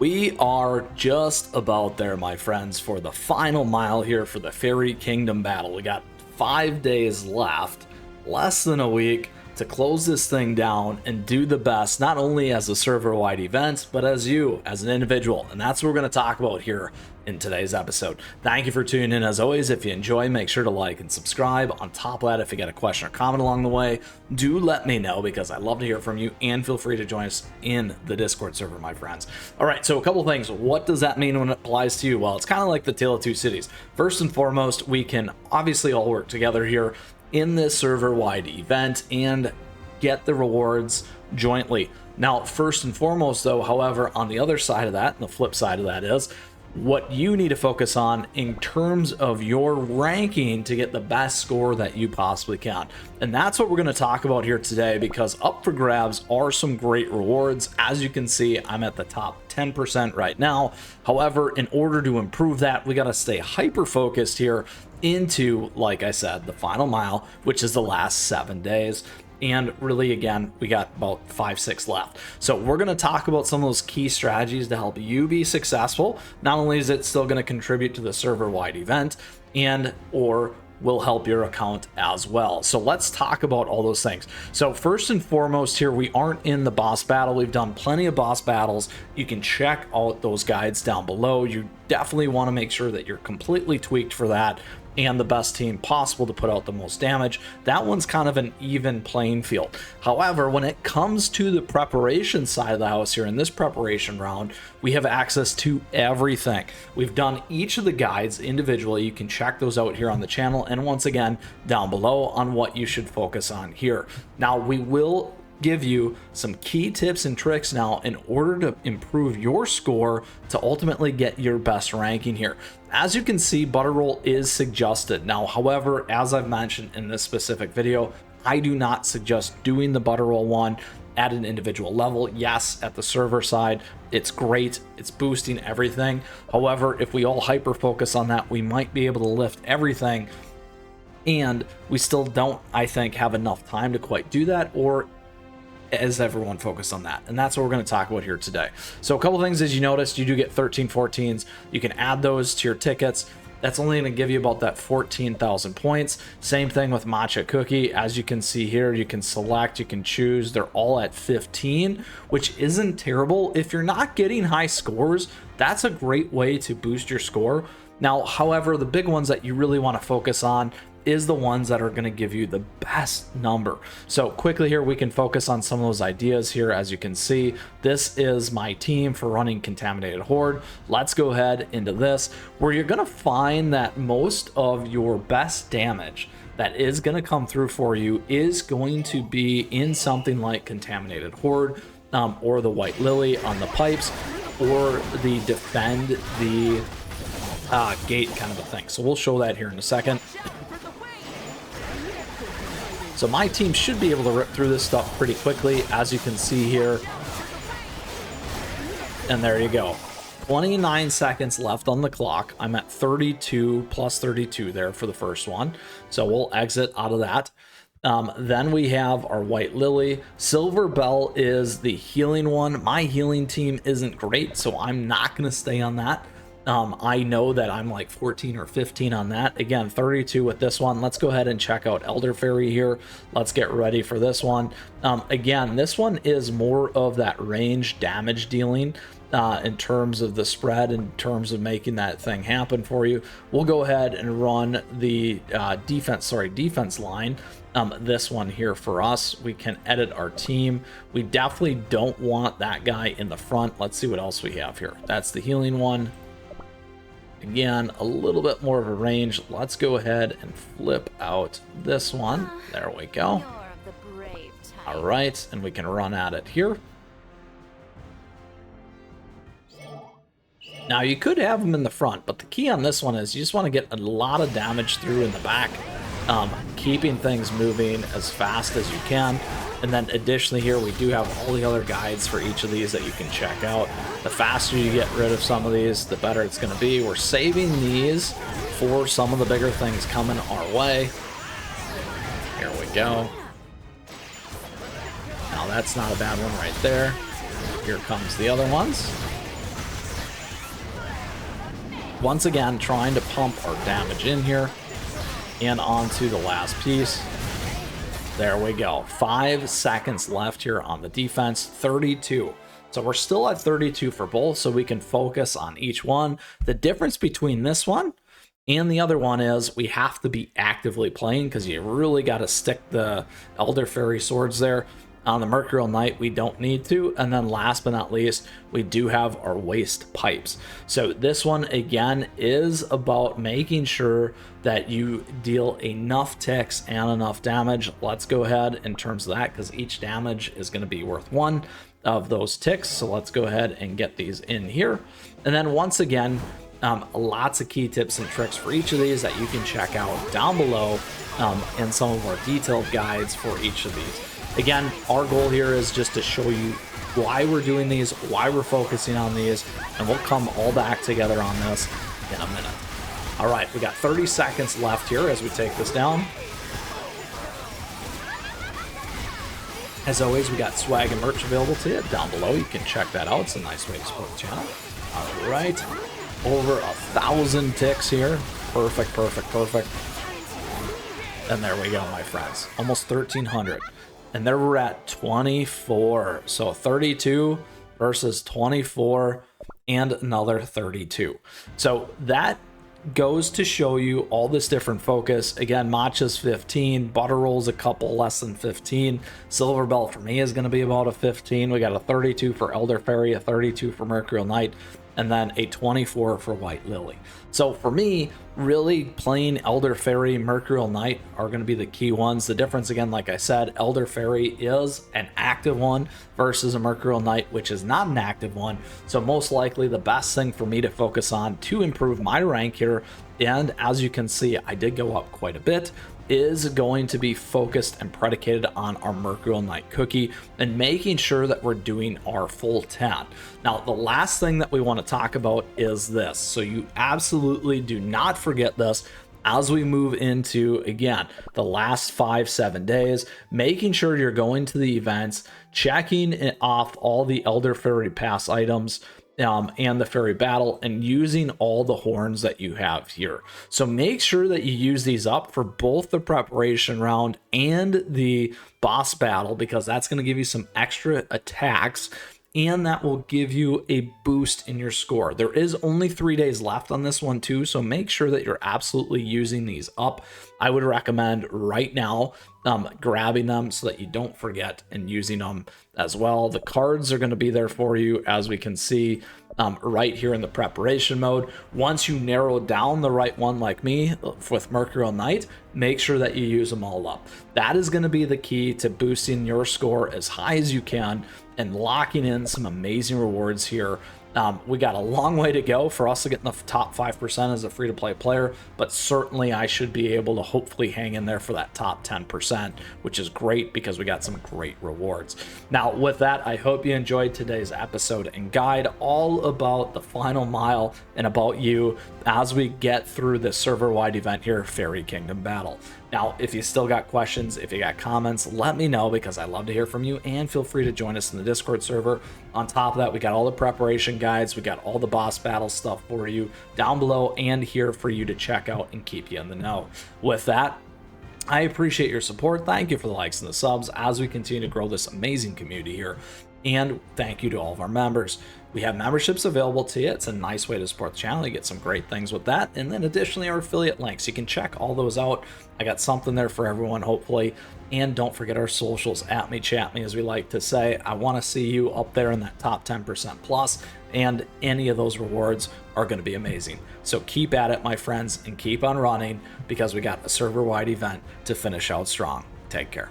We are just about there, my friends, for the final mile here for the Faerie Kingdom battle. We got 5 days left, less than a week, to close this thing down and do the best, not only as a server-wide event, but as you, as an individual. And that's what we're going to talk about here in today's episode. Thank you for tuning in. As always, if you enjoy, make sure to like and subscribe. On top of that, if you got a question or comment along the way, do let me know, because I love to hear from you, and feel free to join us in the Discord server, my friends. All right, so a couple things. What does that mean when it applies to you? Well, it's kind of like the Tale of Two Cities. First and foremost, we can obviously all work together here in this server-wide event and get the rewards jointly. Now, first and foremost, though, however, on the other side of that, and the flip side of that is, what you need to focus on in terms of your ranking to get the best score that you possibly can. And that's what we're going to talk about here today, because up for grabs are some great rewards. As you can see, I'm at the top 10% right now. However, in order to improve that, we got to stay hyper focused here into, like I said, the final mile, which is the last 7 days. And really, again, we got about 5-6 left. So we're going to talk about some of those key strategies to help you be successful. Not only is it still going to contribute to the server-wide event, and or will help your account as well. So let's talk about all those things. So first and foremost here, we aren't in the boss battle. We've done plenty of boss battles. You can check out those guides down below. You definitely want to make sure that you're completely tweaked for that and the best team possible to put out the most damage. That one's kind of an even playing field. However, when it comes to the preparation side of the house here, in this preparation round, we have access to everything. We've done each of the guides individually. You can check those out here on the channel, and once again, down below on what you should focus on here. Now, we will give you some key tips and tricks now in order to improve your score to ultimately get your best ranking here. As you can see, butter roll is suggested. Now, however, as I've mentioned in this specific video, I do not suggest doing the butter roll one at an individual level. Yes, at the server side, it's great, it's boosting everything. However, if we all hyper focus on that, we might be able to lift everything, and we still don't, I think, have enough time to quite do that, or as everyone focused on that. And that's what we're going to talk about here today. So a couple things, as you noticed, you do get 13 14s. You can add those to your tickets. That's only going to give you about that 14,000 points. Same thing with Matcha Cookie. As you can see here, you can select, you can choose. They're all at 15, which isn't terrible. If you're not getting high scores, that's a great way to boost your score. Now, however, the big ones that you really want to focus on is the ones that are going to give you the best number. So quickly here, we can focus on some of those ideas here. As you can see, this is my team for running Contaminated Horde. Let's go ahead into this, where you're going to find that most of your best damage that is going to come through for you is going to be in something like Contaminated Horde, or the White Lily on the pipes, or the defend the gate kind of a thing. So we'll show that here in a second. So my team should be able to rip through this stuff pretty quickly, as you can see here. And there you go. 29 seconds left on the clock. I'm at 32 plus 32 there for the first one. So we'll exit out of that. Then we have our White Lily. Silver Bell is the healing one. My healing team isn't great, so I'm not going to stay on that. I know that I'm like 14 or 15 on that. Again, 32 with this one. Let's go ahead and check out Elder Faerie here. Let's get ready for this one. Again, this one is more of that range damage dealing in terms of the spread, in terms of making that thing happen for you. We'll go ahead and run the defense line. This one here for us. We can edit our team. We definitely don't want that guy in the front. Let's see what else we have here. That's the healing one. Again, a little bit more of a range. Let's go ahead and flip out this one. There we go. All right, and we can run at it here. Now, you could have them in the front, but the key on this one is you just want to get a lot of damage through in the back, keeping things moving as fast as you can. And then additionally here, we do have all the other guides for each of these that you can check out. The faster you get rid of some of these, the better it's going to be. We're saving these for some of the bigger things coming our way. Here we go. Now that's not a bad one right there. Here comes the other ones. once again, trying to pump our damage in here and onto the last piece. There we go. 5 seconds left here on the defense, 32. So we're still at 32 for both, so we can focus on each one. The difference between this one and the other one is we have to be actively playing, because you really got to stick the Elder Faerie swords there. On the Mercurial Knight, we don't need to. And then last but not least, we do have our waste pipes. So this one, again, is about making sure that you deal enough ticks and enough damage. Let's go ahead in terms of that, because each damage is going to be worth 1 of those ticks. So let's go ahead and get these in here. And then once again, lots of key tips and tricks for each of these that you can check out down below, and some of our detailed guides for each of these. Again, our goal here is just to show you why we're doing these, why we're focusing on these, and we'll come all back together on this in a minute. All right, we got 30 seconds left here as we take this down. As always, we got swag and merch available to you down below. You can check that out. It's a nice way to support the channel. All right, over 1,000 ticks here. Perfect, perfect, perfect. And there we go, my friends. Almost 1,300. And there we're at 24. So 32 versus 24 and another 32. So that goes to show you all this different focus. Again, matcha's 15, butter rolls a couple less than 15. Silver belt for me is going to be about a 15. We got a 32 for Elder Faerie, a 32 for Mercurial Knight, and then a 24 for White Lily. So for me, really playing Elder Faerie, Mercurial Knight are going to be the key ones. The difference, again, like I said, Elder Faerie is an active one versus a Mercurial Knight, which is not an active one. So most likely the best thing for me to focus on to improve my rank here, and as you can see, I did go up quite a bit, is going to be focused and predicated on our Mercurial Knight cookie and making sure that we're doing our full 10. Now, the last thing that we want to talk about is this. So you absolutely do not forget this as we move into, again, the last 5-7 days, making sure you're going to the events, checking off all the Elder Faerie pass items, and the Faerie battle, and using all the horns that you have here. So make sure that you use these up for both the preparation round and the boss battle, because that's going to give you some extra attacks, and that will give you a boost in your score. There is only 3 days left on this one too, so make sure that you're absolutely using these up. I would recommend right now grabbing them so that you don't forget, and using them as well. The cards are going to be there for you, as we can see right here in the preparation mode. Once you narrow down the right one, like me with Mercurial Knight, make sure that you use them all up. That is going to be the key to boosting your score as high as you can and locking in some amazing rewards here. We got a long way to go for us to get in the top 5% as a free-to-play player, but certainly I should be able to hopefully hang in there for that top 10%, which is great because we got some great rewards. Now, with that, I hope you enjoyed today's episode and guide all about the final mile and about you as we get through this server-wide event here, Faerie Kingdom Battle. Now, if you still got questions, if you got comments, let me know, because I love to hear from you, and feel free to join us in the Discord server. On top of that, we got all the preparation guides, we got all the boss battle stuff for you down below and here for you to check out and keep you in the know. With that, I appreciate your support. Thank you for the likes and the subs as we continue to grow this amazing community here. And thank you to all of our members. We have memberships available to you. It's a nice way to support the channel. You get some great things with that. And then additionally, our affiliate links. You can check all those out. I got something there for everyone, hopefully. And don't forget our socials, at me, chat me, as we like to say. I want to see you up there in that top 10% plus, and any of those rewards are going to be amazing. So keep at it, my friends, and keep on running, because we got a server-wide event to finish out strong. Take care.